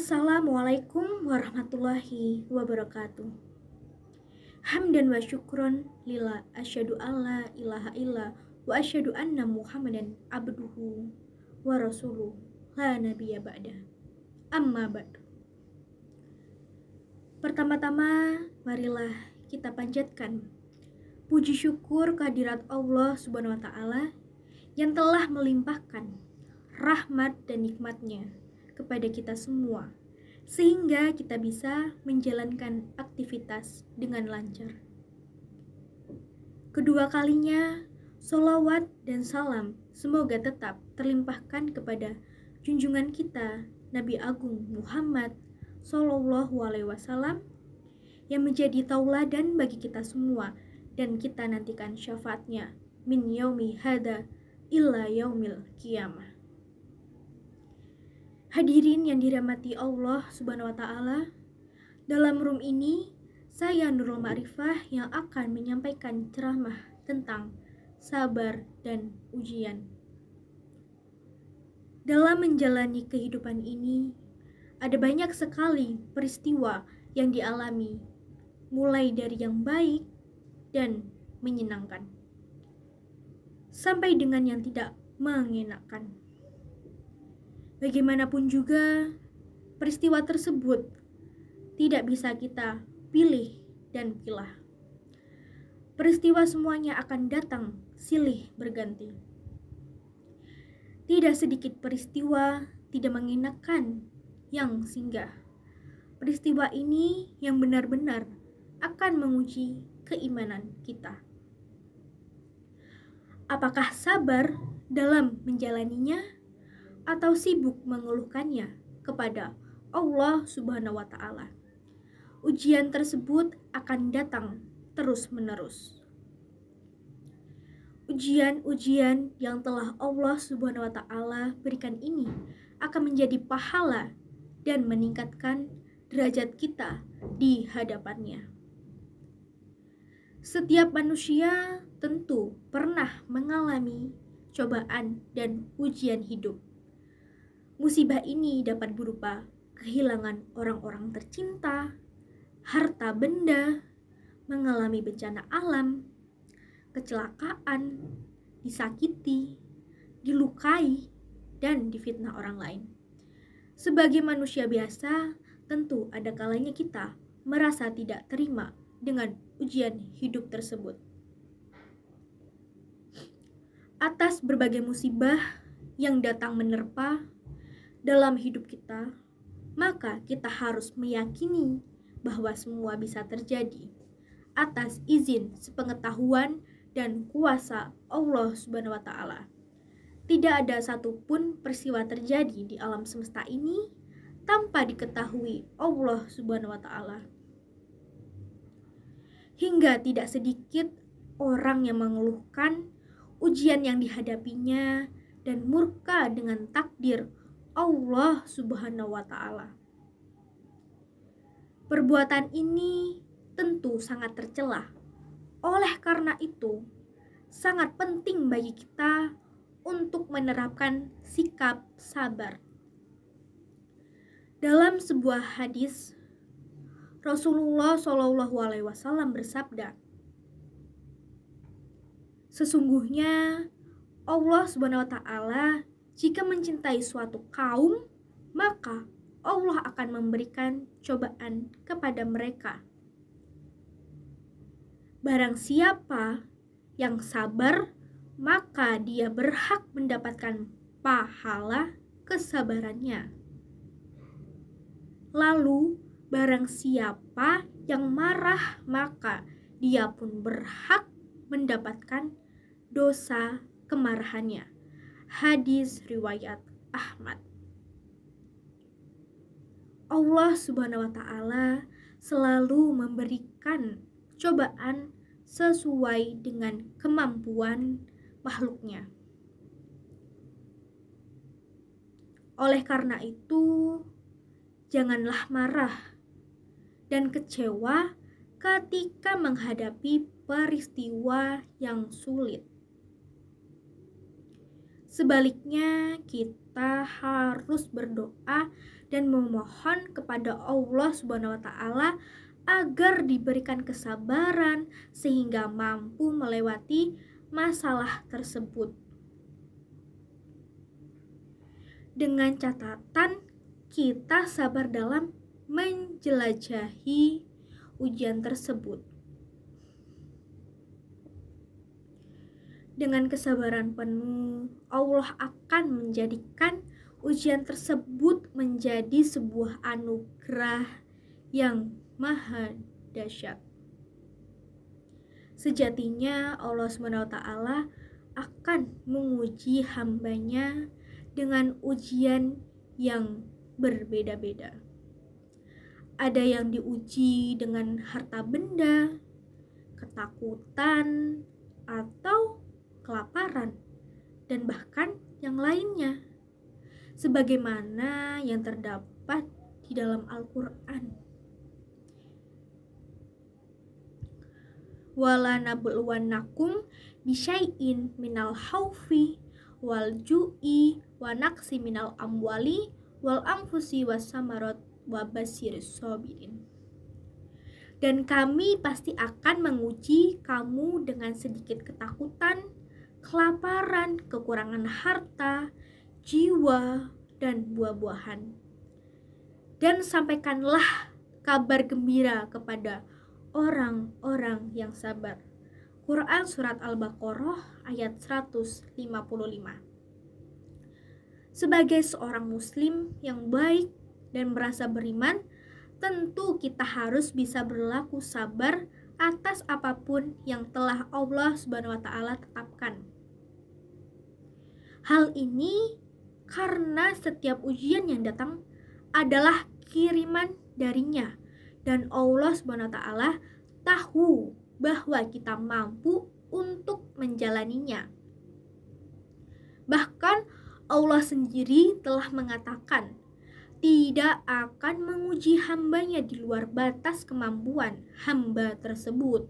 Assalamualaikum warahmatullahi wabarakatuh. Hamdan wa syukron lillah asyhadu alla ilaha illa wa asyhadu anna Muhammadan abduhu wa rasuluh la nabiyya ba'da. Amma ba'du. Pertama-tama marilah kita panjatkan puji syukur kehadirat Allah Subhanahu wa taala yang telah melimpahkan rahmat dan nikmatnya kepada kita semua, sehingga kita bisa menjalankan aktivitas dengan lancar. Kedua kalinya, sholawat dan salam semoga tetap terlimpahkan kepada junjungan kita Nabi Agung Muhammad Sallallahu Alaihi Wasallam yang menjadi tauladan bagi kita semua, dan kita nantikan syafaatnya min yaumi hada illa yaumil qiyamah. Hadirin yang dirahmati Allah Subhanahu wa taala, dalam room ini saya Nurul Ma'rifah yang akan menyampaikan ceramah tentang sabar dan ujian. Dalam menjalani kehidupan ini, ada banyak sekali peristiwa yang dialami, mulai dari yang baik dan menyenangkan, sampai dengan yang tidak mengenakan. Bagaimanapun juga, peristiwa tersebut tidak bisa kita pilih dan pilah. Peristiwa semuanya akan datang silih berganti. Tidak sedikit peristiwa tidak mengenakan yang singgah. Peristiwa ini yang benar-benar akan menguji keimanan kita. Apakah sabar dalam menjalaninya atau sibuk mengeluhkannya kepada Allah Subhanahu wa taala? Ujian tersebut akan datang terus-menerus. Ujian-ujian yang telah Allah Subhanahu wa taala berikan ini akan menjadi pahala dan meningkatkan derajat kita di hadapannya. Setiap manusia tentu pernah mengalami cobaan dan ujian hidup. Musibah ini dapat berupa kehilangan orang-orang tercinta, harta benda, mengalami bencana alam, kecelakaan, disakiti, dilukai, dan difitnah orang lain. Sebagai manusia biasa, tentu ada kalanya kita merasa tidak terima dengan ujian hidup tersebut. Atas berbagai musibah yang datang menerpa dalam hidup kita, maka kita harus meyakini bahwa semua bisa terjadi atas izin sepengetahuan dan kuasa Allah Subhanahu wa taala. Tidak ada satupun peristiwa terjadi di alam semesta ini tanpa diketahui Allah Subhanahu wa taala. Hingga tidak sedikit orang yang mengeluhkan ujian yang dihadapinya dan murka dengan takdir Allah Subhanahu wa taala. Perbuatan ini tentu sangat tercela. Oleh karena itu, sangat penting bagi kita untuk menerapkan sikap sabar. Dalam sebuah hadis, Rasulullah Shallallahu Alaihi Wasallam bersabda, sesungguhnya Allah Subhanahu wa taala jika mencintai suatu kaum, maka Allah akan memberikan cobaan kepada mereka. Barang siapa yang sabar, maka dia berhak mendapatkan pahala kesabarannya. Lalu, barang siapa yang marah, maka dia pun berhak mendapatkan dosa kemarahannya. Hadis riwayat Ahmad. Allah Subhanahu wa taala selalu memberikan cobaan sesuai dengan kemampuan makhluknya. Oleh karena itu, janganlah marah dan kecewa ketika menghadapi peristiwa yang sulit. Sebaliknya, kita harus berdoa dan memohon kepada Allah Subhanahu wa taala agar diberikan kesabaran sehingga mampu melewati masalah tersebut. Dengan catatan kita sabar dalam menjelajahi ujian tersebut. Dengan kesabaran penuh, Allah akan menjadikan ujian tersebut menjadi sebuah anugerah yang maha dahsyat. Sejatinya Allah SWT akan menguji hambanya dengan ujian yang berbeda-beda. Ada yang diuji dengan harta benda, ketakutan, atau kelaparan, dan bahkan yang lainnya, sebagaimana yang terdapat di dalam Al-Quran. Wala nabluwannakum bisyai'in minal khaufi wal ju'i wa naqsi minal amwali wal anfusi was samarat wa basyiris sabirin. Dan kami pasti akan menguji kamu dengan sedikit ketakutan, kelaparan, kekurangan harta, jiwa, dan buah-buahan. Dan sampaikanlah kabar gembira kepada orang-orang yang sabar. Quran Surat Al-Baqarah ayat 155. Sebagai seorang muslim yang baik dan merasa beriman, tentu kita harus bisa berlaku sabar atas apapun yang telah Allah Subhanahu wa taala tetapkan. Hal ini karena setiap ujian yang datang adalah kiriman darinya, dan Allah Subhanahu wa taala tahu bahwa kita mampu untuk menjalaninya. Bahkan Allah sendiri telah mengatakan tidak akan menguji hambanya di luar batas kemampuan hamba tersebut.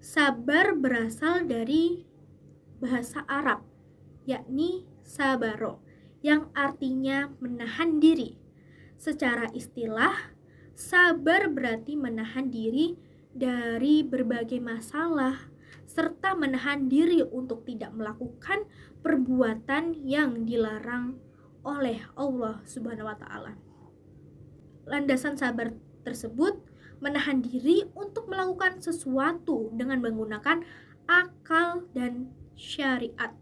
Sabar berasal dari bahasa Arab, yakni sabaro, yang artinya menahan diri. Secara istilah, sabar berarti menahan diri dari berbagai masalah, serta menahan diri untuk tidak melakukan perbuatan yang dilarang oleh Allah Subhanahu wa taala. Landasan sabar tersebut menahan diri untuk melakukan sesuatu dengan menggunakan akal dan syariat.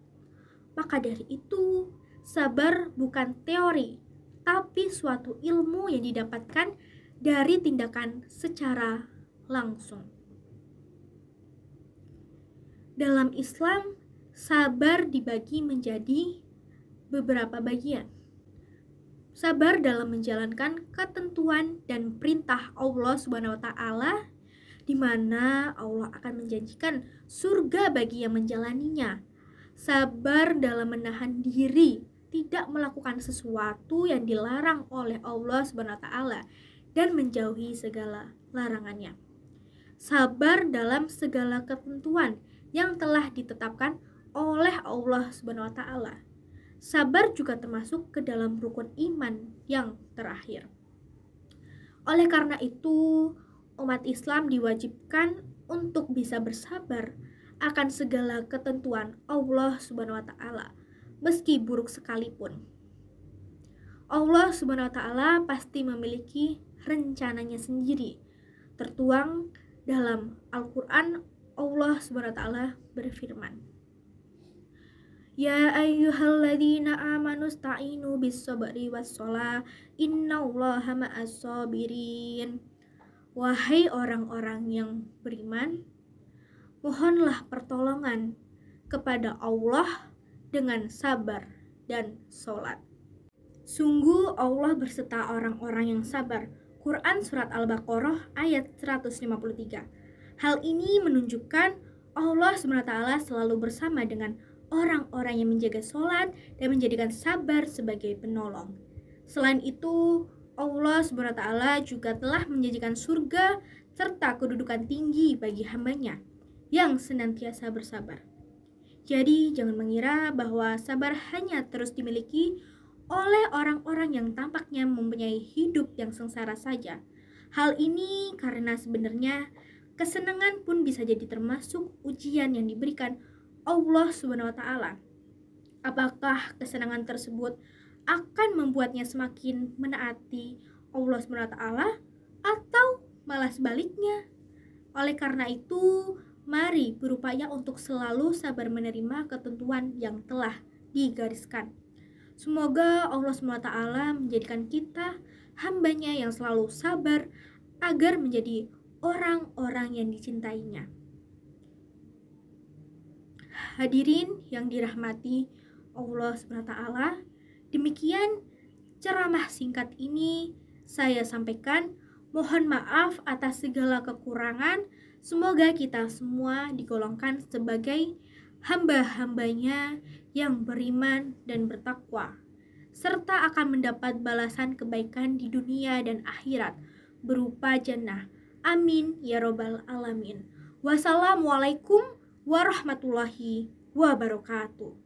Maka dari itu, sabar bukan teori, tapi suatu ilmu yang didapatkan dari tindakan secara langsung. Dalam Islam, sabar dibagi menjadi beberapa bagian. Sabar dalam menjalankan ketentuan dan perintah Allah Subhanahu wa taala, di mana Allah akan menjanjikan surga bagi yang menjalaninya. Sabar dalam menahan diri tidak melakukan sesuatu yang dilarang oleh Allah Subhanahu wa taala dan menjauhi segala larangannya. Sabar dalam segala ketentuan yang telah ditetapkan oleh Allah Subhanahu wa taala. Sabar juga termasuk ke dalam rukun iman yang terakhir. Oleh karena itu, umat Islam diwajibkan untuk bisa bersabar akan segala ketentuan Allah Subhanahu wa taala, meski buruk sekalipun. Allah Subhanahu wa taala pasti memiliki rencananya sendiri. Tertuang dalam Al-Qur'an, Allah Subhanahu wa taala berfirman, Ya ayyuhalladzina amanu sta'inu bis-sabri was-shalah innallaha ma'as-sabirin. Wahai orang-orang yang beriman, mohonlah pertolongan kepada Allah dengan sabar dan sholat. Sungguh Allah berserta orang-orang yang sabar. Quran Surat Al-Baqarah ayat 153. Hal ini menunjukkan Allah SWT selalu bersama dengan orang-orang yang menjaga sholat dan menjadikan sabar sebagai penolong. Selain itu, Allah SWT juga telah menjanjikan surga serta kedudukan tinggi bagi hambanya yang senantiasa bersabar. Jadi jangan mengira bahwa sabar hanya terus dimiliki oleh orang-orang yang tampaknya mempunyai hidup yang sengsara saja. Hal ini karena sebenarnya kesenangan pun bisa jadi termasuk ujian yang diberikan Allah Subhanahu wa taala. Apakah kesenangan tersebut akan membuatnya semakin menaati Allah Subhanahu wa taala atau malah sebaliknya? Oleh karena itu, mari berupaya untuk selalu sabar menerima ketentuan yang telah digariskan. Semoga Allah SWT menjadikan kita hambanya yang selalu sabar agar menjadi orang-orang yang dicintainya. Hadirin yang dirahmati Allah SWT, demikian ceramah singkat ini saya sampaikan. Mohon maaf atas segala kekurangan. Semoga kita semua digolongkan sebagai hamba-hambanya yang beriman dan bertakwa, serta akan mendapat balasan kebaikan di dunia dan akhirat berupa jannah. Amin ya robbal alamin. Wassalamualaikum warahmatullahi wabarakatuh.